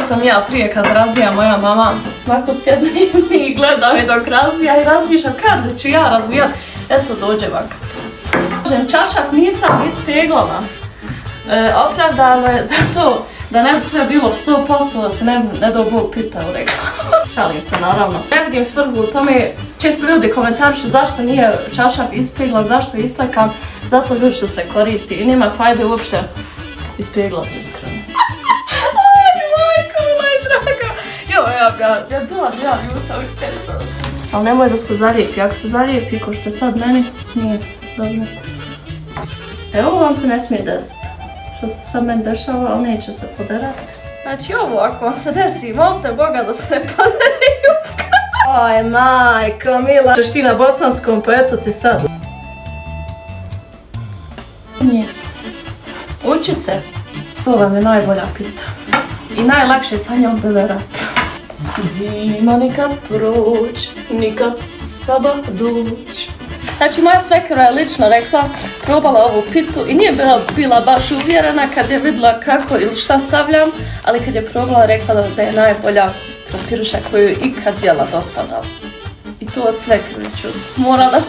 sam ja prije kad razvija moja mama, ovako sjedne i gleda me dok razvija i razmišljam kad ću ja razvijat, eto dođe vakat. Čaršaf nisam ispeglala, opravdano je zato da ne bi sve bilo 100%, da se ne do Bog pita u rekla. Šalim se naravno. Ne vidim svrhu u tome, često ljudi komentarišu zašto nije čaršaf ispeglan, zašto je islekan, zato ljudi što se koristi i nema fajde uopšte ispeglati iskreno. Aj, majko, draga. Jo, ja bila ljuta u štericu. Ali nemoj da se zalijepi, ako se zalijepi ko što je sad meni, nije dobro. Evo vam se ne smije desiti. Što se sad meni dešava, ali neće se poderati. Znači ovo ako vam se desi, molite Boga da se ne poderi jupka. Aj majko mila. Češ ti na bosanskom, pa eto ti sad. Nije. Uči se. To vam je najbolja pita. I najlakše sa njom beverat. Zima nikad proć, nikad sabah doć. Znači moja svekera je lično rekla, probala ovu pitku i nije bila baš uvjerena kad je vidjela kako ili šta stavljam, ali kad je probala rekla da je najbolja krompirša koju je ikad jela do sada. I to od svekriću. Mora da